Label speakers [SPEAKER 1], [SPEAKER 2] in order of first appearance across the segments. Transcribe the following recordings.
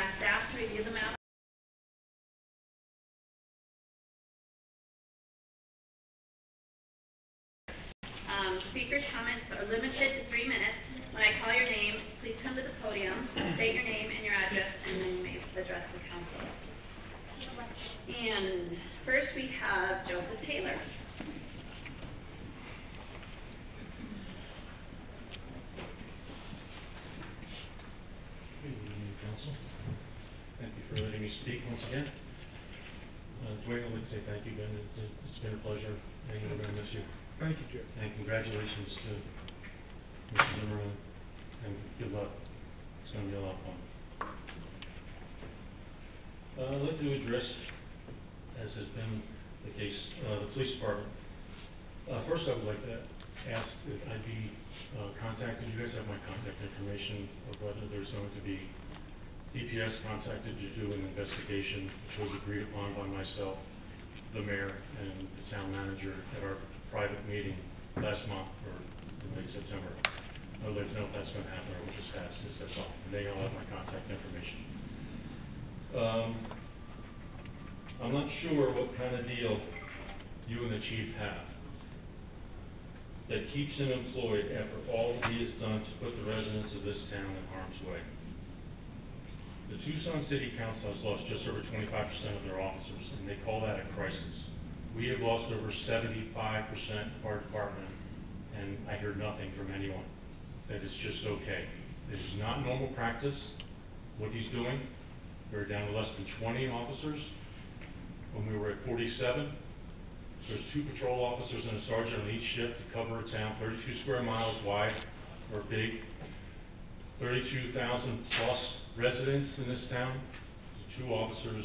[SPEAKER 1] ask staff to review the matter. Speakers' comments are limited to 3 minutes. When I call your name, please come to the podium, state your name and your address, and then you may address the council. And first we have Joseph Taylor.
[SPEAKER 2] Good evening, Council. Thank you for letting me speak once again. Dwayne, I'd like to say thank you again. It's been a pleasure, and we're going to miss you.
[SPEAKER 3] Thank you, Jeff.
[SPEAKER 2] And congratulations to Mr. Zimmerman, and good luck. It's going to be a lot of fun. I'd like to address, as has been the case, the police department. First, I would like to ask if I'd be contacted. You guys have my contact information of whether there's going to be DPS contacted to do an investigation, which was agreed upon by myself, the mayor, and the town manager at our private meeting last month or in late September. I would like to know if that's going to happen or what the status is. That's all. And they all have my contact information. I'm not sure what kind of deal you and the chief have that keeps him employed after all he has done to put the residents of this town in harm's way. The Tucson City Council has lost just over 25% of their officers, and they call that a crisis. We have lost over 75% of our department, and I hear nothing from anyone that it's just okay. It is not normal practice, what he's doing. We're down to less than 20 officers. When we were at 47, there's 2 patrol officers and a sergeant on each shift to cover a town 32 square miles wide or big, 32,000 plus residents in this town. 2 officers,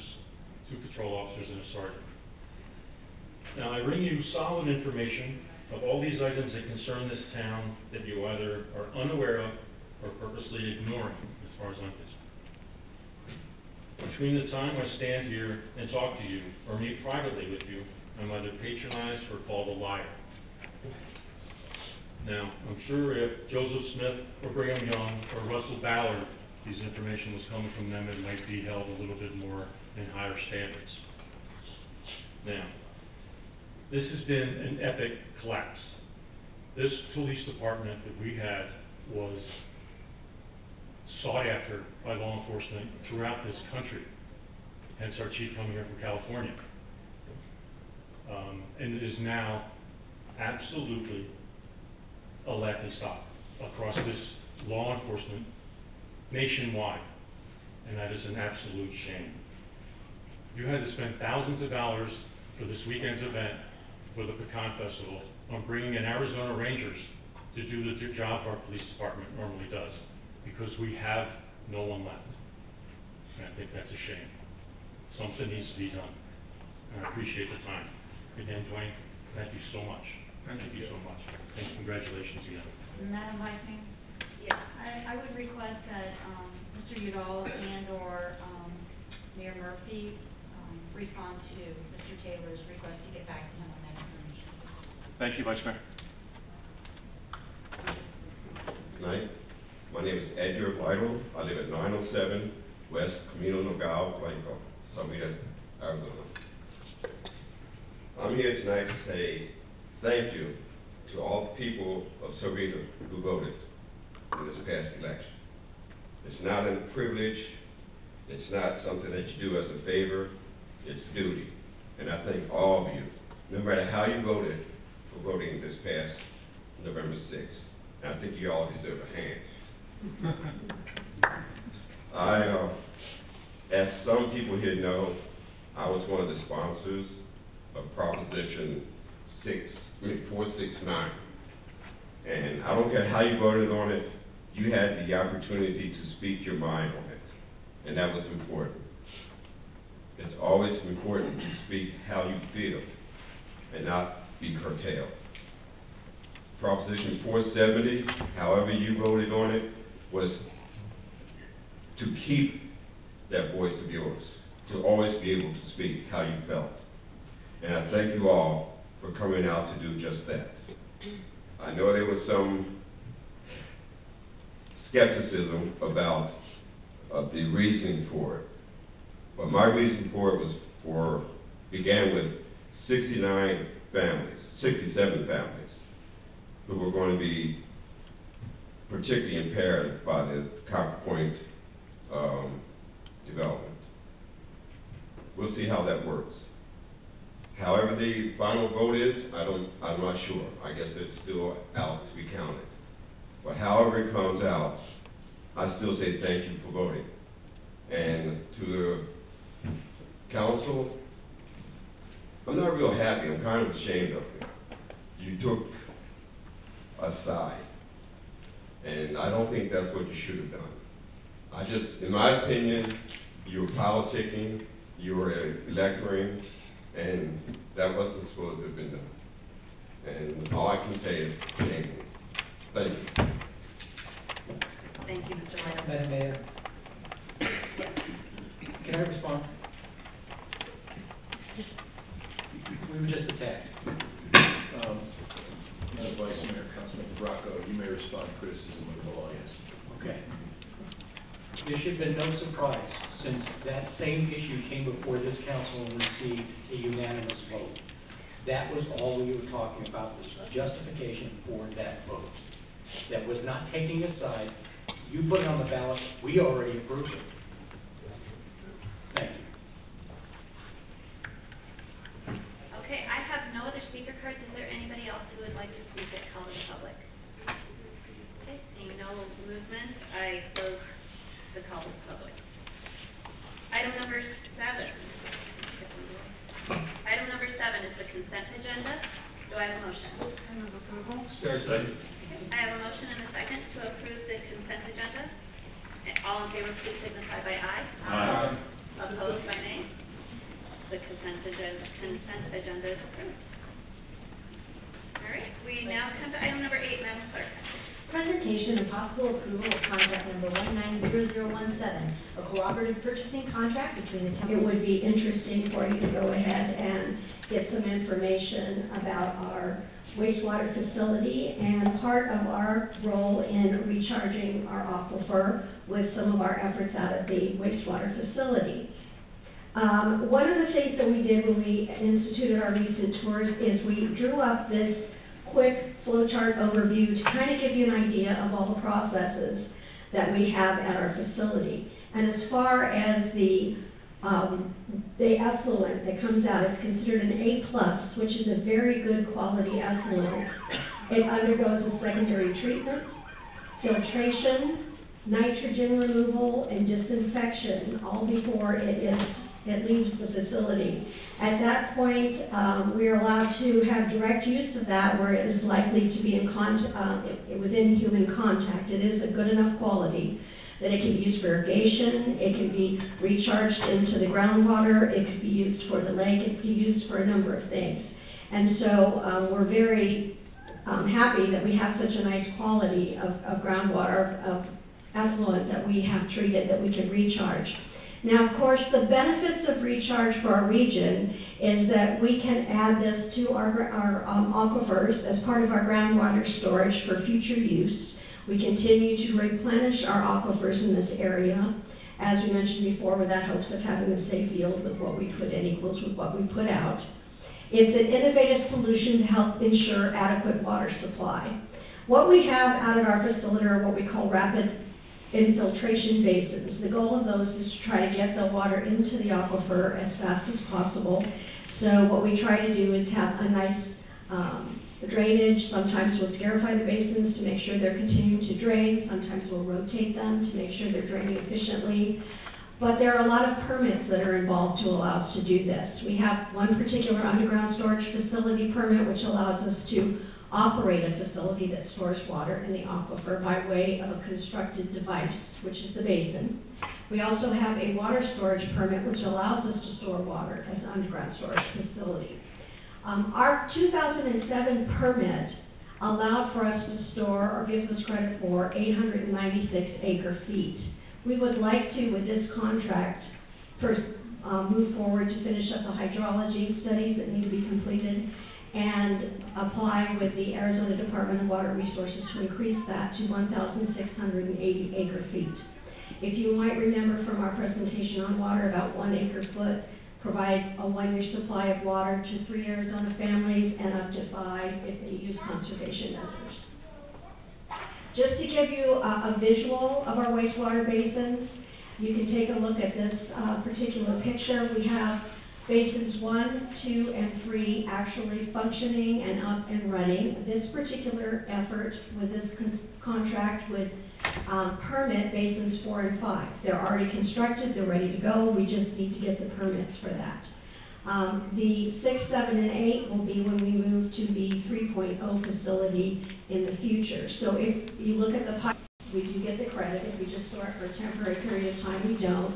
[SPEAKER 2] 2 patrol officers, and a sergeant. Now, I bring you solid information of all these items that concern this town that you either are unaware of or purposely ignoring, as far as I'm concerned. Between the time I stand here and talk to you, or meet privately with you, I'm either patronized or called a liar. Now, I'm sure if Joseph Smith or Brigham Young or Russell Ballard, this information was coming from them, it might be held a little bit more in higher standards. Now, this has been an epic collapse. This police department that we had was sought after by law enforcement throughout this country, hence our chief coming here from California. And it is now absolutely a laughingstock across this law enforcement nationwide, and that is an absolute shame. You had to spend thousands of dollars for this weekend's event for the Pecan Festival on bringing in Arizona Rangers to do the job our police department normally does, because we have no one left. And I think that's a shame. Something needs to be done, and I appreciate the time. Again, Dwayne, thank you so much. Thank you so much. And congratulations again.
[SPEAKER 4] Madam Vice Mayor?
[SPEAKER 1] Yes.
[SPEAKER 4] I would request that Mr. Udall and or Mayor Murphy respond to Mr. Taylor's request to get back to him on that information.
[SPEAKER 2] Thank you, Vice Mayor.
[SPEAKER 5] Good night. My name is Edgar Vital. I live at 907 West Camino Nogales, Blanco, Sahuarita, Arizona. I'm here tonight to say thank you to all the people of Sahuarita who voted in this past election. It's not a privilege. It's not something that you do as a favor. It's duty. And I thank all of you, no matter how you voted, for voting this past November 6th. And I think you all deserve a hand. As some people here know, I was one of the sponsors of Proposition 469. And I don't care how you voted on it, you had the opportunity to speak your mind on it. And that was important. It's always important to speak how you feel and not be curtailed. Proposition 470, however you voted on it, was to keep that voice of yours, to always be able to speak how you felt. And I thank you all for coming out to do just that. I know there was some skepticism about of the reasoning for it. But my reason for it began with 67 families who were going to be particularly impaired by the Copper Point development. We'll see how that works. However the final vote is, I'm not sure. I guess it's still out to be counted. But however it comes out, I still say thank you for voting. And to the council, I'm not real happy. I'm kind of ashamed of it. You took a side. And I don't think that's what you should have done. In my opinion, you were politicking, you were electoring, and that wasn't supposed to have been done. And all I can say is, shame. Thank you.
[SPEAKER 1] Thank you, Mr. Lytle.
[SPEAKER 3] Madam Mayor,
[SPEAKER 1] Yes.
[SPEAKER 3] can I respond? We were just attacked.
[SPEAKER 6] Madam Vice Mayor, Councilman Bracco, you may respond to criticism of the law, yes.
[SPEAKER 3] Okay. There should have been no surprise, since that same issue came before this council and received a unanimous vote. That was all we were talking about, was justification for that vote. That was not taking a side. You put it on the ballot, we already approved it. Thank you.
[SPEAKER 1] Okay, I have no other speaker cards. Is there anybody else who would like to speak at call to the public? Okay, seeing no movement, I close the call to the public. Item number 7. Item number 7 is the consent agenda. Do I have a motion?
[SPEAKER 2] Second.
[SPEAKER 1] I have a motion and a second to approve the consent agenda. All in favor, please signify by aye.
[SPEAKER 2] Aye.
[SPEAKER 1] Opposed by nay. The consent agenda is approved. All right, we now come to item number 8, Madam Clerk.
[SPEAKER 7] Presentation and possible approval of contract number 190017, a cooperative purchasing contract between the town. It would be interesting for you to go ahead and get some information about our wastewater facility and part of our role in recharging our aquifer with some of our efforts out at the wastewater facility. One of the things that we did when we instituted our recent tours is we drew up this quick flowchart overview to kind of give you an idea of all the processes that we have at our facility. And as far as the effluent that comes out, it's considered an A+, which is a very good quality effluent. It undergoes a secondary treatment, filtration, nitrogen removal, and disinfection, all before it leaves the facility. At that point, we are allowed to have direct use of that where it is likely to be within human contact. It is a good enough quality that it can be used for irrigation, it can be recharged into the groundwater, it could be used for the lake, it could be used for a number of things. And so we're very happy that we have such a nice quality of groundwater, of effluent that we have treated, that we can recharge. Now, of course, the benefits of recharge for our region is that we can add this to our aquifers as part of our groundwater storage for future use. We continue to replenish our aquifers in this area, as we mentioned before, with that hopes of having a safe yield with what we put in equals with what we put out. It's an innovative solution to help ensure adequate water supply. What we have out at our facility are what we call rapid infiltration basins. The goal of those is to try to get the water into the aquifer as fast as possible. So what we try to do is have a nice drainage. Sometimes we'll scarify the basins to make sure they're continuing to drain. Sometimes we'll rotate them to make sure they're draining efficiently. But there are a lot of permits that are involved to allow us to do this. We have one particular underground storage facility permit which allows us to operate a facility that stores water in the aquifer by way of a constructed device, which is the basin. We also have a water storage permit which allows us to store water as an underground storage facility. Our 2007 permit allowed for us to store, or gives us credit for, 896 acre feet. We would like to, with this contract, first move forward to finish up the hydrology studies that need to be completed and apply with the Arizona Department of Water Resources to increase that to 1,680 acre feet. If you might remember from our presentation on water, about 1 acre-foot provides a 1-year supply of water to 3 Arizona families and up to 5 if they use conservation measures. Just to give you a visual of our wastewater basins, you can take a look at this particular picture. We have basins 1, 2, and 3 actually functioning and up and running. This particular effort with this contract would permit basins 4 and 5. They're already constructed, they're ready to go, we just need to get the permits for that. The 6, 7, and 8 will be when we move to the 3.0 facility in the future. So if you look at the pipe, we do get the credit. If we just store it for a temporary period of time, we don't.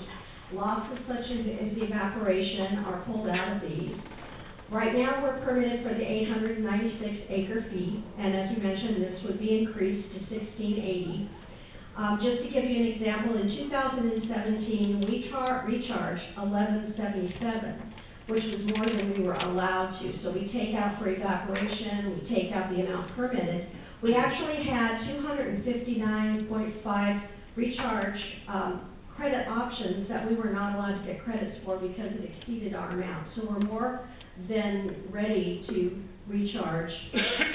[SPEAKER 7] Losses such as the evaporation are pulled out of these. Right now, we're permitted for the 896 acre feet, and as we mentioned, this would be increased to 1680. Just to give you an example, in 2017, we recharged 1177, which was more than we were allowed to. So we take out for evaporation, we take out the amount permitted. We actually had 259.5 recharge credit options that we were not allowed to get credits for because it exceeded our amount. So we're more than ready to recharge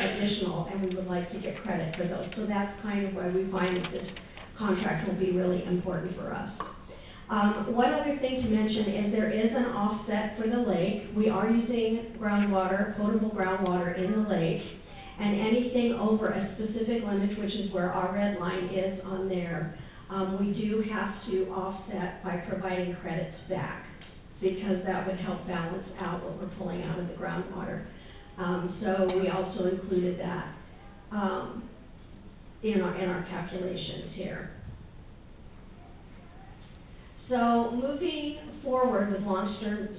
[SPEAKER 7] additional, and we would like to get credit for those. So that's kind of why we find that this contract will be really important for us. One other thing to mention is there is an offset for the lake. We are using groundwater, potable groundwater in the lake, and anything over a specific limit, which is where our red line is on there, we do have to offset by providing credits back, because that would help balance out what we're pulling out of the groundwater. So we also included that in our calculations here. So moving forward with long-term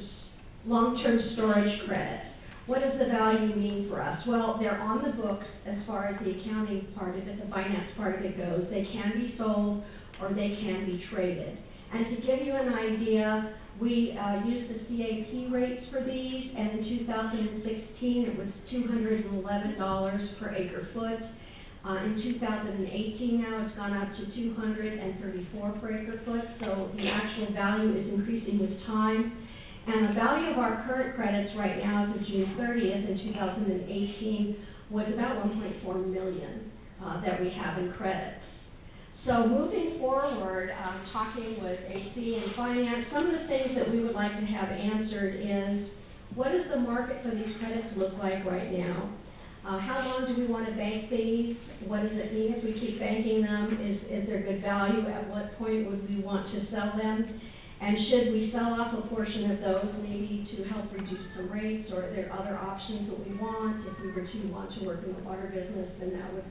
[SPEAKER 7] storage credits, what does the value mean for us? Well, they're on the books as far as the accounting part of it, the finance part of it goes. They can be sold or they can be traded. And to give you an idea, we used the CAP rates for these, and in 2016 it was $211 per acre foot. In 2018 now it's gone up to $234 per acre foot, so the actual value is increasing with time. And the value of our current credits right now as of June 30th in 2018 was about $1.4 million that we have in credits. So moving forward, talking with AC and finance, some of the things that we would like to have answered is, what does the market for these credits look like right now? How long do we want to bank these? What does it mean if we keep banking them? Is there good value? At what point would we want to sell them? And should we sell off a portion of those maybe to help reduce some rates, or are there other options that we want? If we were to want to work in the water business, then that would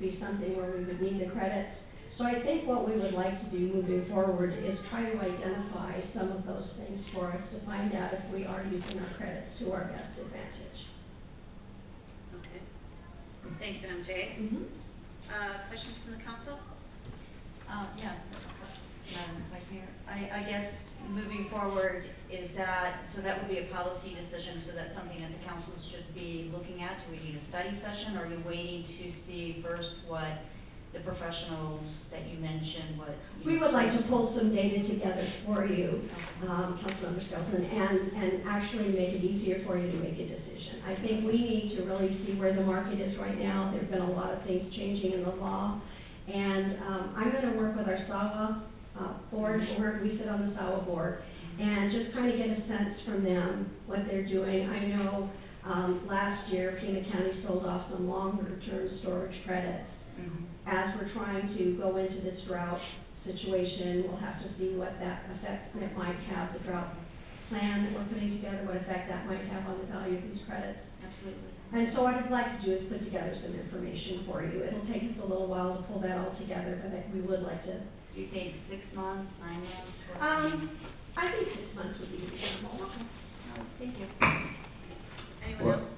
[SPEAKER 7] be something where we would need the credits. So I think what we would like to do moving forward is try to identify some of those things for us to find out if we are using our credits to our best advantage.
[SPEAKER 1] Okay. Thanks, MJ. Questions from the council?
[SPEAKER 4] Yes, Madam Vice Mayor. I guess moving forward, is that, so that would be a policy decision, so that's something that the council should be looking at? Do we need a study session, or are you waiting to see first what the professionals that you mentioned, what?
[SPEAKER 7] We would like to pull some data together for you, Councilmember Skelton, and actually make it easier for you to make a decision. I think we need to really see where the market is right now. There have been a lot of things changing in the law, and I'm going to work with our SAWA board, we sit on the SAWA board, and just kind of get a sense from them what they're doing. I know last year Pima County sold off some longer-term storage credits. As we're trying to go into this drought situation, we'll have to see what that effect it might have, the drought plan that we're putting together, what effect that might have on the value of these credits.
[SPEAKER 4] Absolutely.
[SPEAKER 7] And so what I'd like to do is put together some information for you. It'll take us a little while to pull that all together, but we would like to.
[SPEAKER 4] Do you think 6 months, 9 months?
[SPEAKER 7] I think 6 months would be reasonable.
[SPEAKER 4] Thank you.
[SPEAKER 1] Anyone else?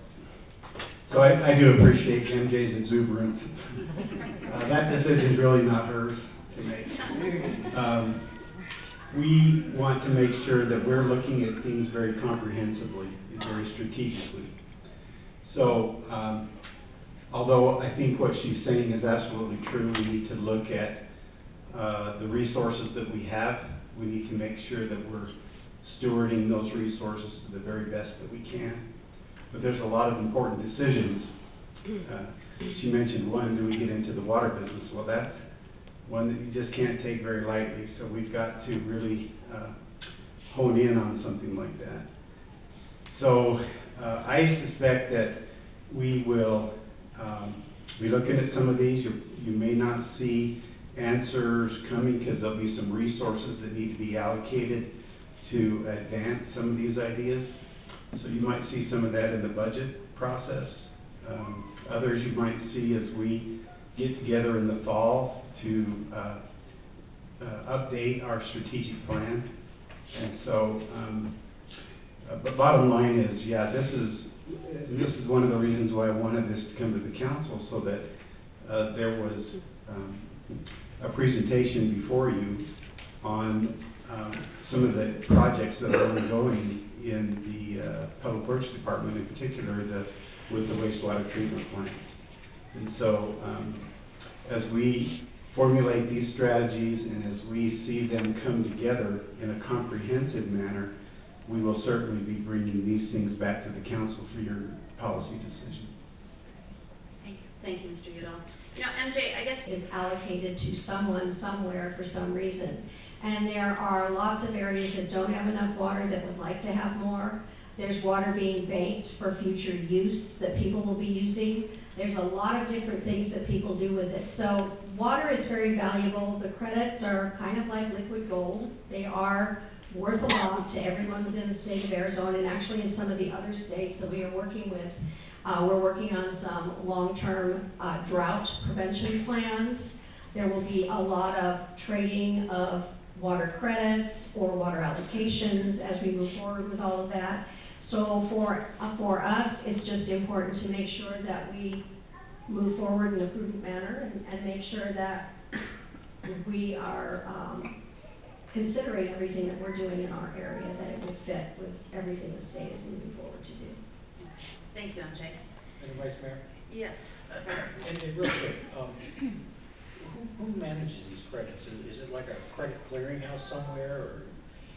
[SPEAKER 8] So I do appreciate MJ's exuberance. That decision's really not hers to make. We want to make sure that we're looking at things very comprehensively and very strategically. So, although I think what she's saying is absolutely true, we need to look at the resources that we have. We need to make sure that we're stewarding those resources to the very best that we can. But there's a lot of important decisions. She mentioned one, do we get into the water business? Well, that's one that you just can't take very lightly, so we've got to really hone in on something like that. So I suspect that we will be looking at some of these. You may not see answers coming because there'll be some resources that need to be allocated to advance some of these ideas. So you might see some of that in the budget process. Others you might see as we get together in the fall to update our strategic plan. And so, but bottom line is, yeah, this is one of the reasons why I wanted this to come to the council, so that there was a presentation before you on some of the projects that are ongoing in the Public Works Department, in particular with the wastewater treatment plant. And so as we formulate these strategies and as we see them come together in a comprehensive manner, we will certainly be bringing these things back to the council for your policy decision.
[SPEAKER 1] Thank you, Mr. Udall. You know, MJ, I guess
[SPEAKER 7] Is allocated to someone somewhere for some reason. And there are lots of areas that don't have enough water that would like to have more. There's water being banked for future use that people will be using. There's a lot of different things that people do with it. So water is very valuable. The credits are kind of like liquid gold. They are worth a lot to everyone within the state of Arizona, and actually in some of the other states that we are working with. We're working on some long-term drought prevention plans. There will be a lot of trading of water credits or water allocations as we move forward with all of that. So for us, it's just important to make sure that we move forward in a prudent manner and make sure that we are considering everything that we're doing in our area, that it would fit with everything the state is moving forward to do.
[SPEAKER 1] Thank you, MJ.
[SPEAKER 3] Madam Vice Mayor?
[SPEAKER 1] Yes.
[SPEAKER 3] And real quick, who manages these credits? Is it like a credit clearinghouse somewhere, or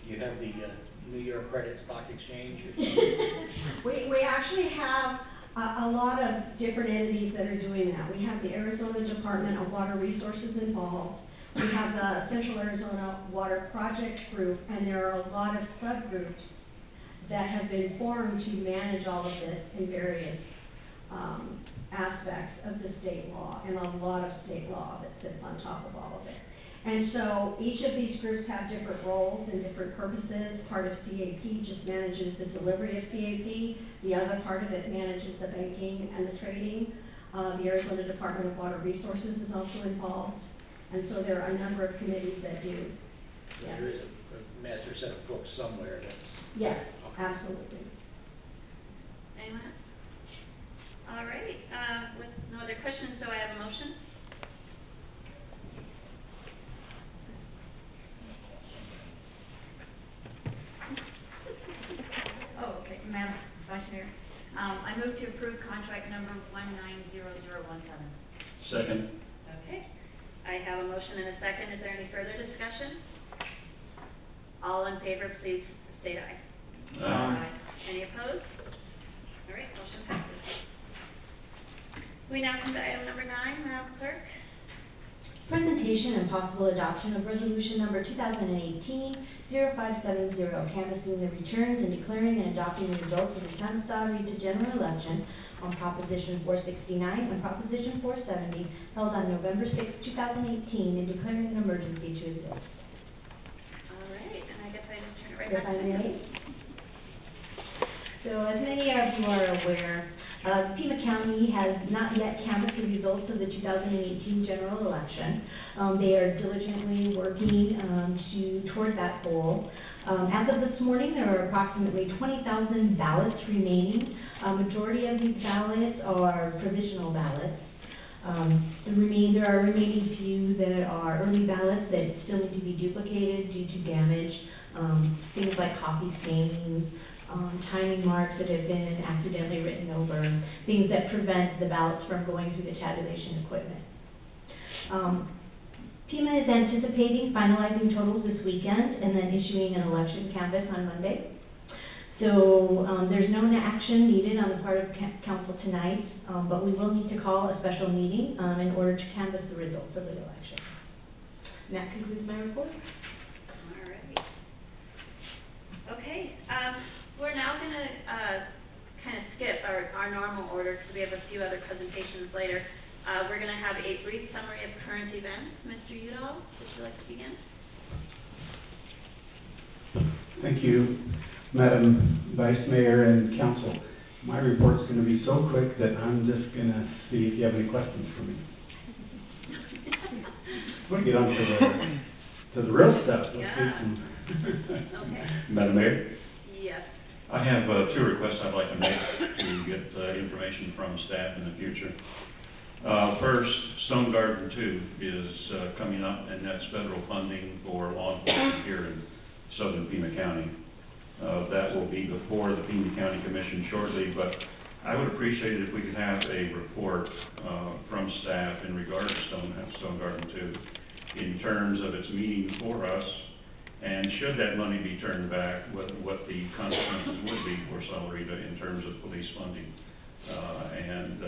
[SPEAKER 3] do you have the New York Credit Stock Exchange or something?
[SPEAKER 7] We actually have a lot of different entities that are doing that. We have the Arizona Department of Water Resources involved. We have the Central Arizona Water Project Group, and there are a lot of subgroups that have been formed to manage all of this in various aspects of the state law, and a lot of state law that sits on top of all of it. And so each of these groups have different roles and different purposes. Part of CAP just manages the delivery of CAP. The other part of it manages the banking and the trading. The Arizona Department of Water Resources is also involved. And so there are a number of committees that do.
[SPEAKER 3] So there is a master set of books somewhere that's...
[SPEAKER 7] Yes, absolutely.
[SPEAKER 1] Anyone else? All right, with no other questions, so I have a motion.
[SPEAKER 4] Oh, okay, Madam Vice Mayor, I move to approve contract number 190017.
[SPEAKER 6] Second.
[SPEAKER 1] Okay, I have a motion and a second. Is there any further discussion? All in favor, please state aye.
[SPEAKER 6] Aye.
[SPEAKER 1] Any opposed? All right, motion passes. We now come to item number 9, Madam Clerk.
[SPEAKER 9] Presentation and possible adoption of resolution number 2018-0570, canvassing the returns and declaring and adopting the results of the Sahuarita general election on Proposition 469 and Proposition 470 held on November 6, 2018, and declaring an emergency to exist.
[SPEAKER 1] All right, and I guess I just turn it right
[SPEAKER 9] If
[SPEAKER 1] back
[SPEAKER 9] I
[SPEAKER 1] to you.
[SPEAKER 9] may. So as many of you are aware, Pima County has not yet canvassed the results of the 2018 general election. They are diligently working toward that goal. As of this morning, there are approximately 20,000 ballots remaining. Majority of these ballots are provisional ballots. There are remaining few that are early ballots that still need to be duplicated due to damage, things like copy stains, timing marks that have been accidentally written over, things that prevent the ballots from going through the tabulation equipment. FEMA is anticipating finalizing totals this weekend and then issuing an election canvass on Monday. So there's no action needed on the part of council tonight, but we will need to call a special meeting in order to canvass the results of the election. And that concludes my report.
[SPEAKER 1] All right. Okay, we're now gonna kind of skip our normal order because we have a few other presentations later. We're gonna have a brief summary of current events. Mr. Udall, would you like to begin?
[SPEAKER 8] Thank you, Madam Vice Mayor and Council. My report's going to be so quick that I'm just going to see if you have any questions for me. We'll get on to the real stuff. Let's
[SPEAKER 1] Yeah.
[SPEAKER 8] do some.
[SPEAKER 1] Okay.
[SPEAKER 10] Madam Mayor,
[SPEAKER 1] Yes.
[SPEAKER 10] I have two requests I'd like to make to get information from staff in the future. First, Stone Garden 2 is coming up, and that's federal funding for law enforcement here in southern Pima County. That will be before the Pima County Commission shortly, but I would appreciate it if we could have a report from staff in regard to Stone Garden 2 in terms of its meaning for us, and should that money be turned back, what the consequences would be for Sahuarita in terms of police funding, and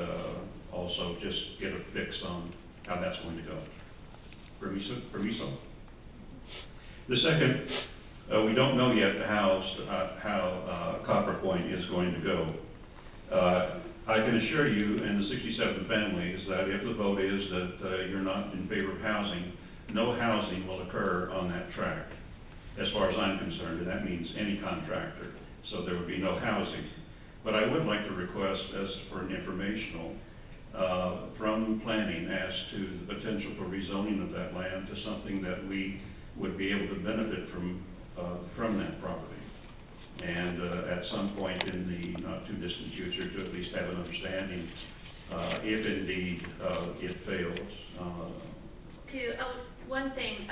[SPEAKER 10] also just get a fix on how that's going to go. Permiso? The second, we don't know yet how Copper Point is going to go. I can assure you and the 67 families that if the vote is that you're not in favor of housing, no housing will occur on that track, as far as I'm concerned, and that means any contractor. So there would be no housing. But I would like to request, as for an informational, from planning as to the potential for rezoning of that land to something that we would be able to benefit from that property. And at some point in the not too distant future, to at least have an understanding, if indeed it fails.
[SPEAKER 1] One thing,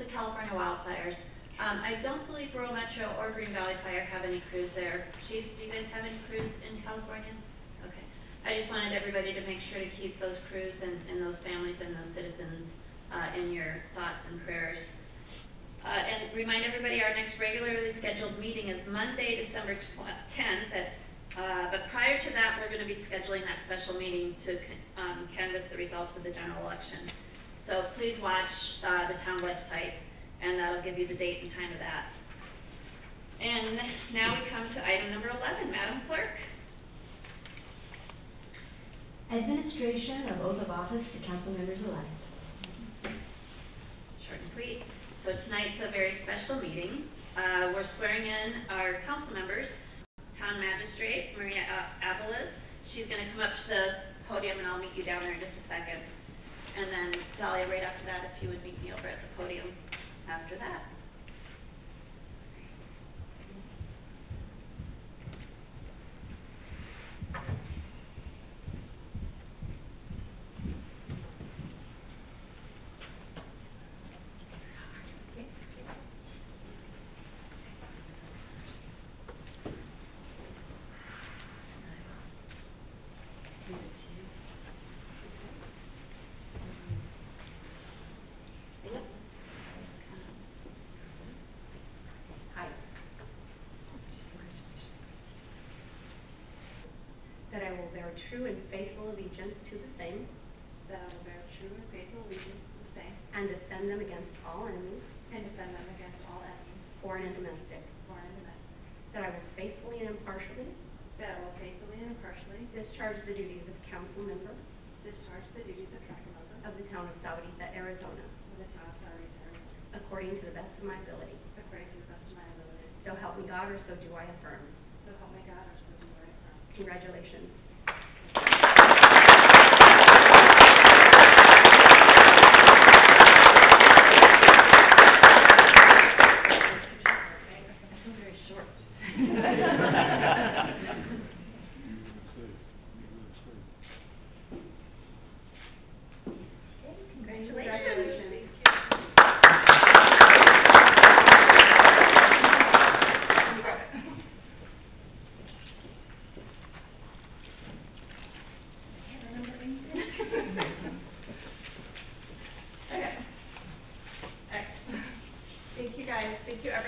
[SPEAKER 1] the California wildfires. I don't believe Rural Metro or Green Valley Fire have any crews there. Chief, do you guys have any crews in California? Okay. I just wanted everybody to make sure to keep those crews and those families and those citizens in your thoughts and prayers. And remind everybody our next regularly scheduled meeting is Monday, December 10th. But prior to that, we're going to be scheduling that special meeting to canvass the results of the general election. So please watch the town website, and that'll give you the date and time of that. And now we come to item number 11, Madam Clerk.
[SPEAKER 9] Administration of oath of office to council members elect.
[SPEAKER 1] Short and sweet. So tonight's a very special meeting. We're swearing in our council members. Town Magistrate Maria Abeles. She's going to come up to the podium, and I'll meet you down there in just a second. And then Dahlia, right after that, if you would meet me over at the podium after that.
[SPEAKER 11] That I will bear true and faithful allegiance to the same.
[SPEAKER 1] That I will bear true and faithful allegiance to the same.
[SPEAKER 11] And defend them against all enemies.
[SPEAKER 1] And defend them against all enemies.
[SPEAKER 11] Foreign and domestic.
[SPEAKER 1] Foreign and domestic.
[SPEAKER 11] That I will faithfully and impartially.
[SPEAKER 1] That I will faithfully and impartially.
[SPEAKER 11] Discharge the duties of council member.
[SPEAKER 1] Discharge the duties of council member.
[SPEAKER 11] Of the town of Sahuarita, Arizona.
[SPEAKER 1] Of the town of Sahuarita, Arizona.
[SPEAKER 11] According to the best of my ability.
[SPEAKER 1] According to the best of my ability.
[SPEAKER 11] So help me God, or so do I affirm.
[SPEAKER 1] So help me God, or so do I affirm.
[SPEAKER 11] Congratulations.
[SPEAKER 1] Very short. Congratulations.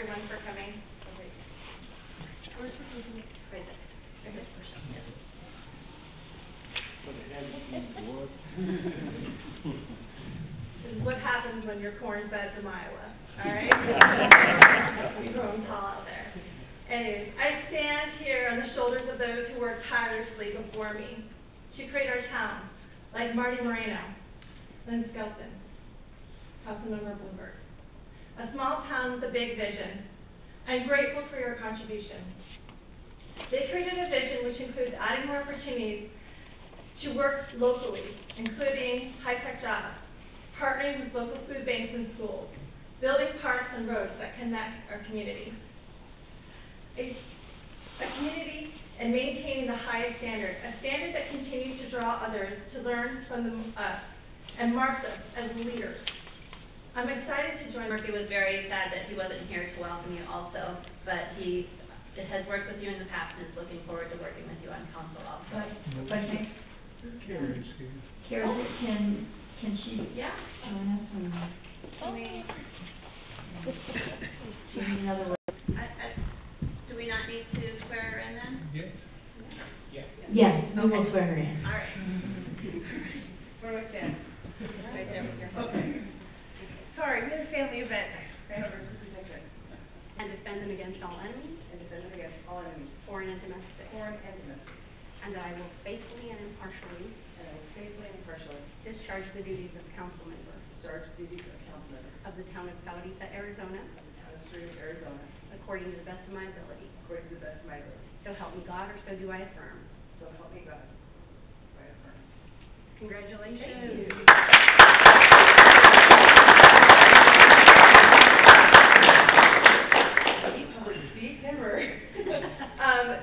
[SPEAKER 11] everyone for coming. This is what happens when you're corn-fed from Iowa, all right? You're growing tall out there. Anyways, I stand here on the shoulders of those who worked tirelessly before me to create our town, like Marty Moreno, Lynn Skelton, Councilmember Bloomberg. A small town with a big vision. I'm grateful for your contribution. They created a vision which includes adding more opportunities to work locally, including high-tech jobs, partnering with local food banks and schools, building parks and roads that connect our community. A community and maintaining the highest standard, a standard that continues to draw others to learn from us and marks us as leaders. I'm excited to join.
[SPEAKER 1] Murphy was very sad that he wasn't here to welcome you also, but he has worked with you in the past and is looking forward to working with you on council also.
[SPEAKER 9] But Karen, can she
[SPEAKER 1] Yeah.
[SPEAKER 9] join us on that?
[SPEAKER 1] Can we,
[SPEAKER 9] Do you need another word?
[SPEAKER 1] do we not need to swear her in then?
[SPEAKER 9] Yes, we will swear her in.
[SPEAKER 1] All right.
[SPEAKER 11] Where do I stand?
[SPEAKER 1] Right there with your
[SPEAKER 11] Okay. Sorry, we had a family event. And defend them against all enemies. And defend them against all enemies. Foreign and domestic. Foreign and domestic. And that I will faithfully and impartially. And I will faithfully and impartially. Discharge the duties of council member. Discharge the duties of council member. Of the town of Sahuarita, Arizona. Of the town of Sahuarita, Arizona. According to the best of my ability. According to the best of my ability. So help me God, or so do I affirm. So help me God. I affirm. Congratulations. Thank you.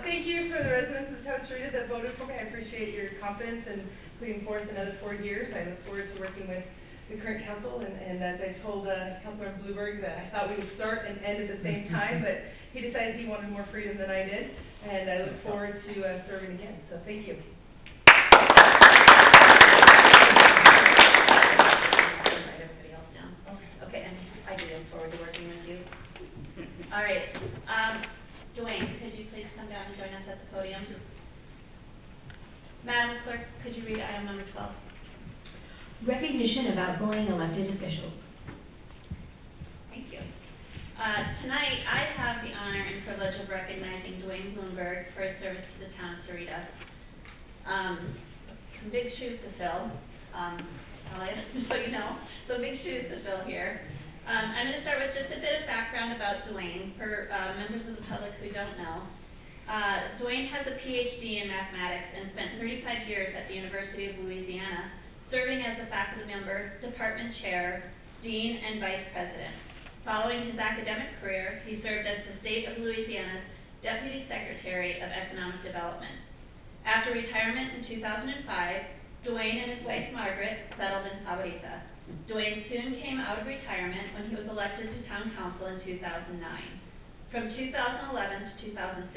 [SPEAKER 11] Thank you for the residents of Sahuarita that voted for me. I appreciate your confidence in putting forth another 4 years. I look forward to working with the current council, and as I told Councilmember Bloomberg that I thought we would start and end at the same time, but he decided he wanted more freedom than I did, and I look forward to serving again. So thank you.
[SPEAKER 1] Write everybody else down. Okay, and I do look forward to working with you. All right, Dwayne, could you please come down and join us at the podium? Madam Clerk, could you read item number 12?
[SPEAKER 9] Recognition of outgoing elected officials.
[SPEAKER 1] Thank you. Tonight, I have the honor and privilege of recognizing Dwayne Bloomberg for his service to the town of Sahuarita. Some big shoes to fill, so you know, some big shoes to fill here. I'm going to start with just a bit of background about Dwayne for members of the public who don't know. Dwayne has a PhD in mathematics and spent 35 years at the University of Louisiana, serving as a faculty member, department chair, dean, and vice president. Following his academic career, he served as the state of Louisiana's Deputy Secretary of Economic Development. After retirement in 2005, Dwayne and his wife Margaret settled in Sahuarita. Dwayne soon came out of retirement when he was elected to town council in 2009. From 2011 to 2016,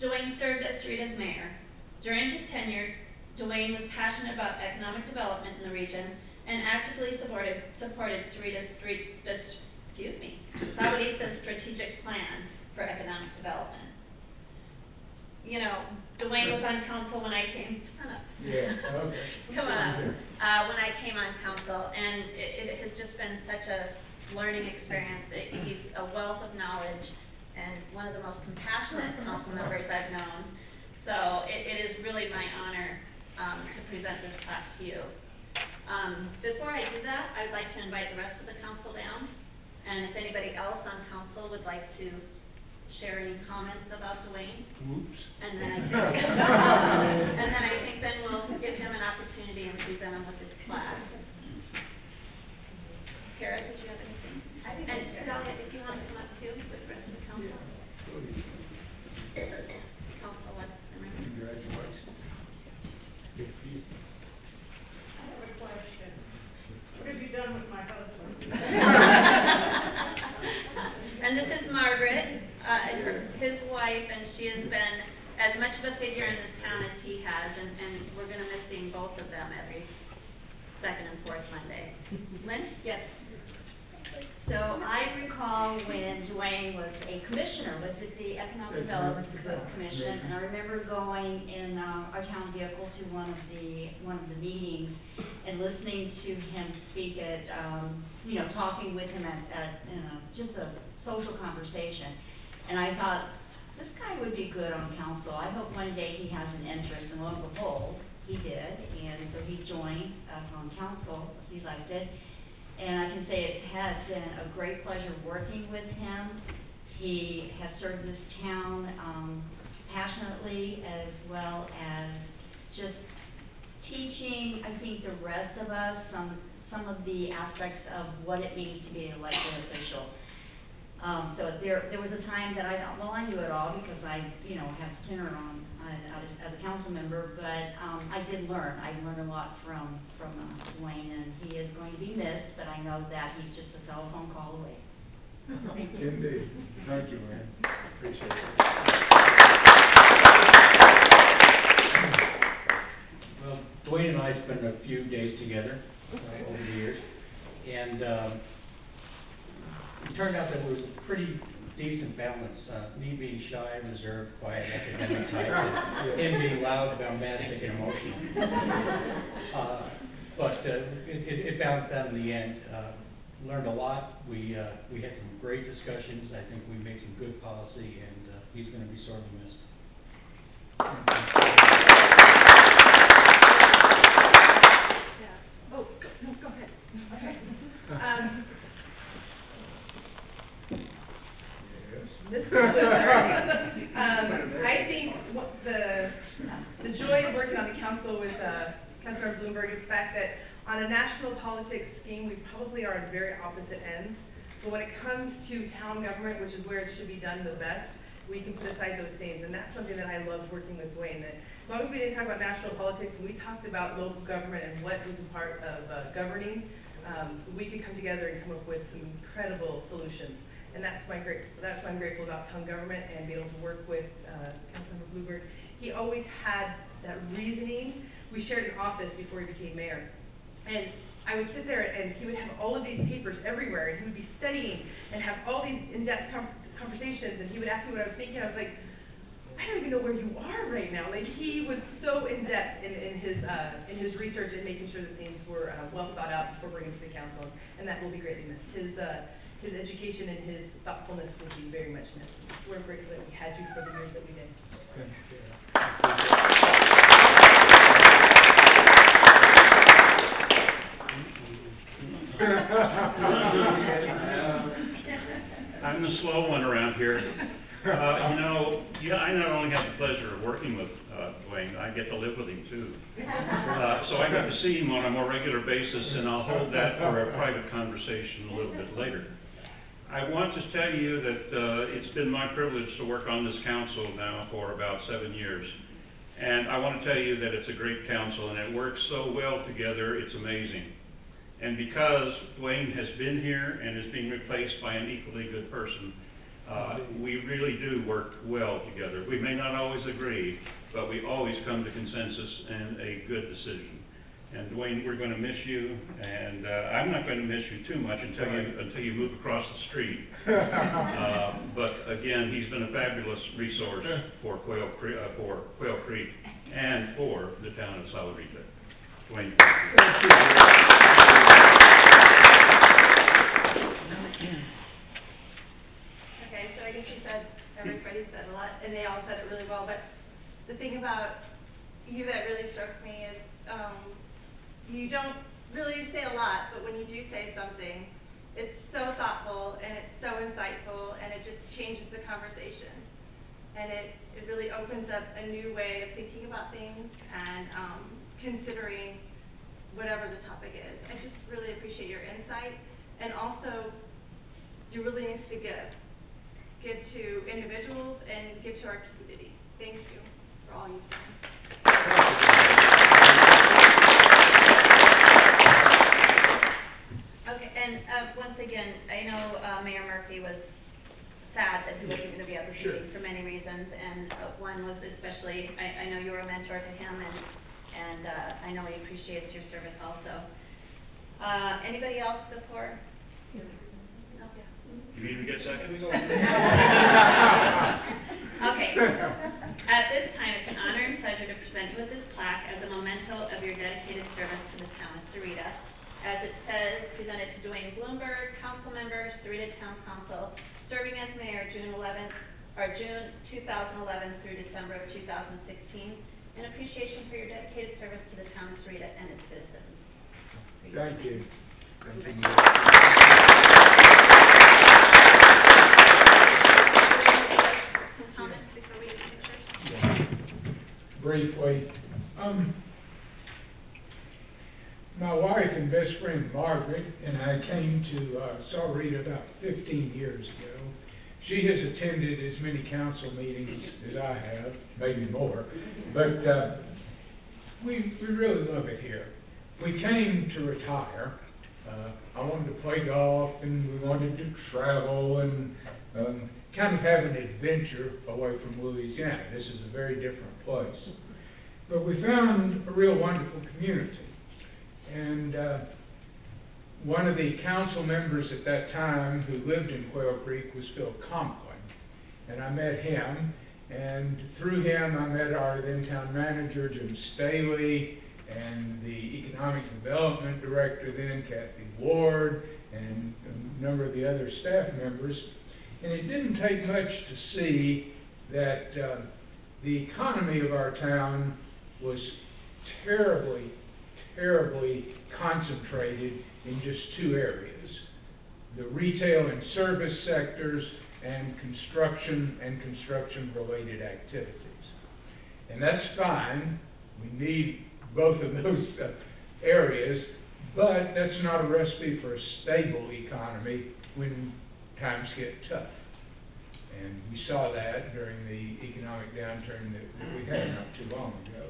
[SPEAKER 1] Dwayne served as Sahuarita's mayor. During his tenure, Dwayne was passionate about economic development in the region and actively supported Sahuarita's strategic plan for economic development. You know, Dwayne was on council when I came. Come on up.
[SPEAKER 6] Yeah, okay.
[SPEAKER 1] Come on up. When I came on council, and it has just been such a learning experience. He's a wealth of knowledge and one of the most compassionate council members I've known. So it is really my honor to present this class to you. Before I do that, I'd like to invite the rest of the council down, and if anybody else on council would like to share any comments about Dwayne.
[SPEAKER 6] Oops.
[SPEAKER 1] And then I think then we'll give him an opportunity and present him with his class. Kara, did you have anything? And Dahlia, if you want to come up too with the rest of the council. Council, let's remember.
[SPEAKER 6] Congratulations. Good for you.
[SPEAKER 11] I have a question. What have you done with my husband?
[SPEAKER 1] And this is Margaret, his wife, and she has been as much of a figure in this town as he has, and we're going to miss seeing both of them every second and fourth Monday. Lynn? Yes.
[SPEAKER 4] So I recall when Dwayne was a commissioner, was it the Economic Development Commission? And I remember going in our town vehicle to one of the meetings and listening to him speak at, talking with him at just a social conversation. And I thought, this guy would be good on council. I hope one day he has an interest, and lo and behold, he did. And so he joined us on council, he liked it. And I can say it has been a great pleasure working with him. He has served this town passionately, as well as just teaching, I think, the rest of us some of the aspects of what it means to be an elected official. So there was a time that I thought, well, I knew it all because I, have tenure on as a council member, but I did learn. I learned a lot from Dwayne, and he is going to be missed, but I know that he's just a telephone call away. Thank you.
[SPEAKER 6] Indeed. Thank you, Lynn. Appreciate it.
[SPEAKER 3] Well, Dwayne and I spent a few days together over the years, and it turned out that there was a pretty decent balance, me being shy, reserved, quiet, academic type, and him being loud, bombastic, and emotional. But it balanced out in the end. Learned a lot. We had some great discussions. I think we made some good policy, and he's going to be sorely missed.
[SPEAKER 11] Yeah. Oh, go ahead. Okay. This is I think the joy of working on the council with Councilmember Bloomberg is the fact that on a national politics scheme, we probably are on very opposite ends. But when it comes to town government, which is where it should be done the best, we can put aside those things. And that's something that I loved working with Dwayne. That as long as we didn't talk about national politics, when we talked about local government and what was a part of governing, we could come together and come up with some incredible solutions. And that's why I'm grateful about town government and being able to work with Councilmember Bloomberg. He always had that reasoning. We shared an office before he became mayor. And I would sit there and he would have all of these papers everywhere, and he would be studying and have all these in-depth conversations, and he would ask me what I was thinking. I was like, I don't even know where you are right now. Like, he was so in-depth in his research and making sure that things were well thought out before bringing to the council, and that will be greatly missed. His education and his thoughtfulness will be very much missed. We're grateful that we had you for the years that we did.
[SPEAKER 10] I'm the slow one around here. I not only have the pleasure of working with Dwayne, I get to live with him too. So I get to see him on a more regular basis, and I'll hold that for a private conversation a little bit later. I want to tell you that it's been my privilege to work on this council now for about 7 years. And I want to tell you that it's a great council, and it works so well together, it's amazing. And because Dwayne has been here and is being replaced by an equally good person, we really do work well together. We may not always agree, but we always come to consensus and a good decision. And Dwayne, we're going to miss you, and I'm not going to miss you too much until you move across the street. But again, he's been a fabulous resource for Quail Creek and for the town of Sahuarita. Dwayne, thank you.
[SPEAKER 11] Okay, so I guess you said, everybody said a lot, and they all said it really well, but the thing about you that really struck me is you don't really say a lot, but when you do say something, it's so thoughtful, and it's so insightful, and it just changes the conversation. And it really opens up a new way of thinking about things and considering whatever the topic is. I just really appreciate your insight, and also your willingness to give to individuals and give to our community. Thank you for all you've done.
[SPEAKER 4] Okay, and once again, I know Mayor Murphy was sad that he wasn't going to be at the meeting for many reasons, and one was especially, I know you were a mentor to him, and I know he appreciates your service also. Anybody else before?
[SPEAKER 10] Can you even get second?
[SPEAKER 1] Okay. At this time, it's an honor and pleasure to present you with this plaque as a memento of your dedicated service to the town of Sahuarita. As it says, presented to Dwayne Bloomberg, council member, Sahuarita Town Council, serving as mayor June 2011 through December of 2016, in appreciation for your dedicated service to the town of Sahuarita and its citizens.
[SPEAKER 12] Thank you.
[SPEAKER 11] Comments before we get to pictures?
[SPEAKER 12] Briefly, my wife and best friend Margaret and I came to Sahuarita about 15 years ago. She has attended as many council meetings as I have, maybe more, but we really love it here. We came to retire. I wanted to play golf and we wanted to travel and kind of have an adventure away from Louisiana. This is a very different place. But we found a real wonderful community. And one of the council members at that time who lived in Quail Creek was Phil Conklin. And I met him, and through him I met our then town manager, Jim Staley, and the economic development director then, Kathy Ward, and a number of the other staff members. And it didn't take much to see that the economy of our town was terribly concentrated in just two areas: the retail and service sectors and construction-related activities. And that's fine. We need both of those areas, but that's not a recipe for a stable economy when times get tough. And we saw that during the economic downturn that we had not too long ago.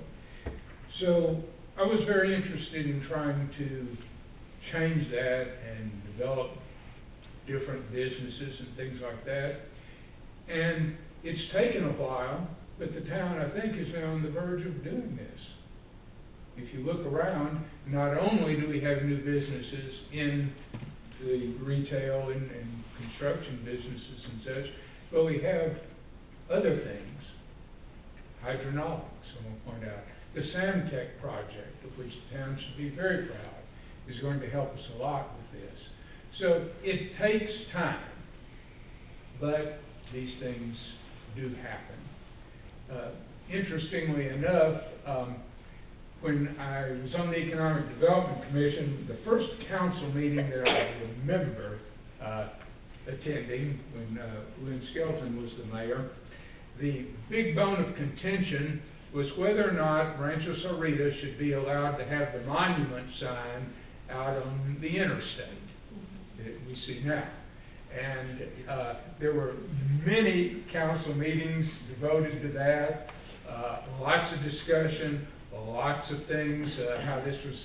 [SPEAKER 12] So I was very interested in trying to change that and develop different businesses and things like that. And it's taken a while, but the town, I think, is now on the verge of doing this. If you look around, not only do we have new businesses in the retail and construction businesses and such, but we have other things. Hydronautics, I want to point out. The Samtech project, of which the town should be very proud, is going to help us a lot with this. So it takes time, but these things do happen. Interestingly enough, when I was on the Economic Development Commission, the first council meeting that I remember attending when Lynn Skelton was the mayor, the big bone of contention was whether or not Rancho Sahuarita should be allowed to have the monument sign out on the interstate that we see now. And there were many council meetings devoted to that, lots of discussion, lots of things, how this was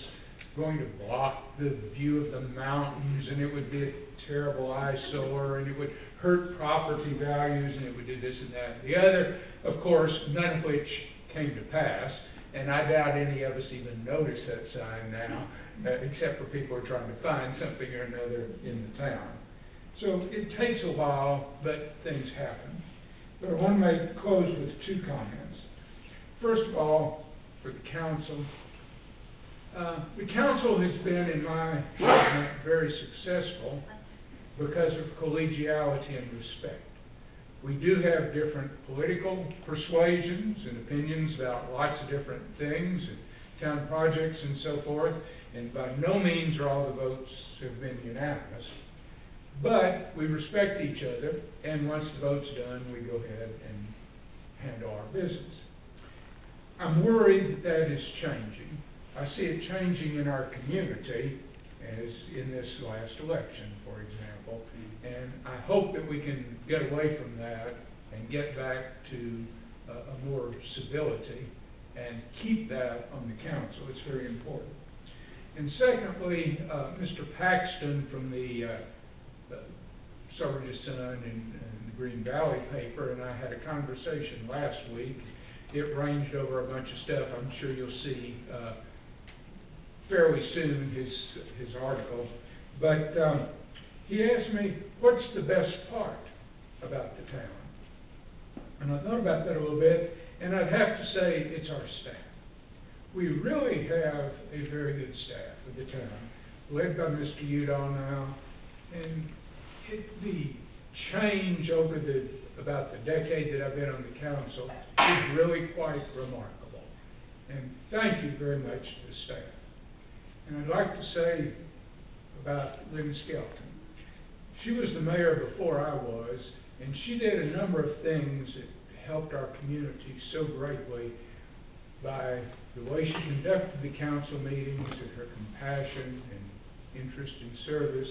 [SPEAKER 12] going to block the view of the mountains, and it would be a terrible eyesore, and it would hurt property values, and it would do this and that and the other. Of course, none of which came to pass, and I doubt any of us even notice that sign now, except for people who are trying to find something or another in the town. So it takes a while, but things happen. But I want to close with two comments. First of all, for the council has been, in my judgment, very successful because of collegiality and respect. We do have different political persuasions and opinions about lots of different things and town projects and so forth, and by no means are all the votes have been unanimous. But we respect each other, and once the vote's done, we go ahead and handle our business. I'm worried that is changing. I see it changing in our community, as in this last election, for example, and I hope that we can get away from that and get back to a more civility and keep that on the council. It's very important. And secondly, Mr. Paxton from the Sahuarita Sun and the Green Valley paper and I had a conversation last week. It ranged over a bunch of stuff. I'm sure you'll see fairly soon his article. But he asked me, what's the best part about the town? And I thought about that a little bit, and I'd have to say it's our staff. We really have a very good staff of the town, led by Mr. Udall now, and the change over about the decade that I've been on the council is really quite remarkable. And thank you very much to the staff. And I'd like to say about Lynn Skelton. She was the mayor before I was, and she did a number of things that helped our community so greatly by the way she conducted the council meetings and her compassion and interest in service,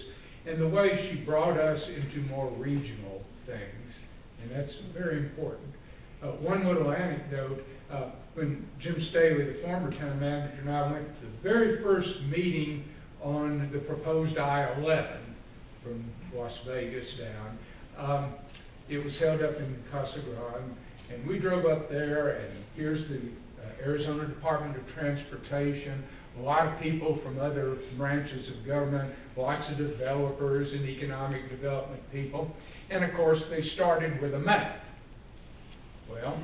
[SPEAKER 12] and the way she brought us into more regional things, and that's very important. One little anecdote, when Jim Staley, the former town manager, and I went to the very first meeting on the proposed I-11 from Las Vegas down, it was held up in Casa Grande, and we drove up there, and here's the Arizona Department of Transportation, a lot of people from other branches of government, lots of developers and economic development people, and of course they started with a map. Well,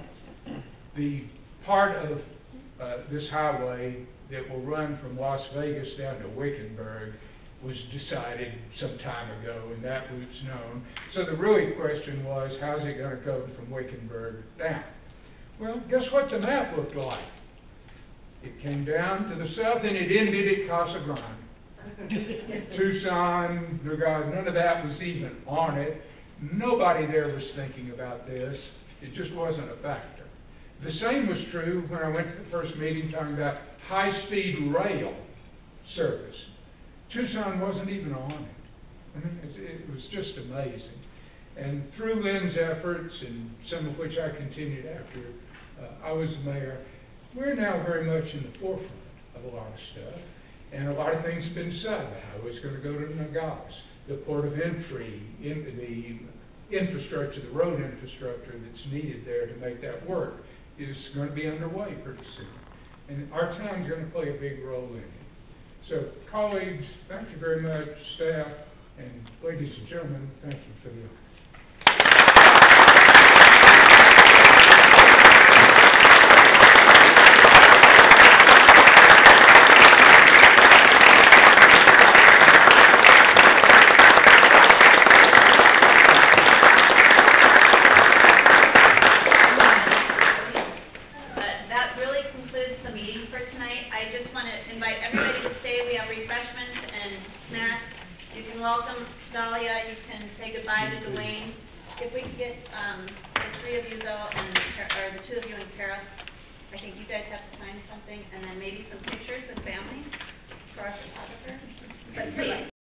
[SPEAKER 12] the part of this highway that will run from Las Vegas down to Wickenburg was decided some time ago, and that route's known. So the really question was, how's it going to go from Wickenburg down? Well, guess what the map looked like? It came down to the south, and it ended at Casa Grande. Tucson, none of that was even on it. Nobody there was thinking about this. It just wasn't a factor. The same was true when I went to the first meeting talking about high-speed rail service. Tucson wasn't even on it. I mean, it was just amazing. And through Lynn's efforts, and some of which I continued after I was mayor, we're now very much in the forefront of a lot of stuff. And a lot of things have been said. The highway's going to go to Nogales. The port of entry, the infrastructure, the road infrastructure that's needed there to make that work is going to be underway pretty soon. And our town's going to play a big role in it. So, colleagues, thank you very much, staff, and ladies and gentlemen, thank you for the
[SPEAKER 1] welcome Dahlia, you can say goodbye to Dwayne. If we could get the three of you though, or the two of you and Kara, I think you guys have to sign something, and then maybe some pictures of family for our photographer. But please.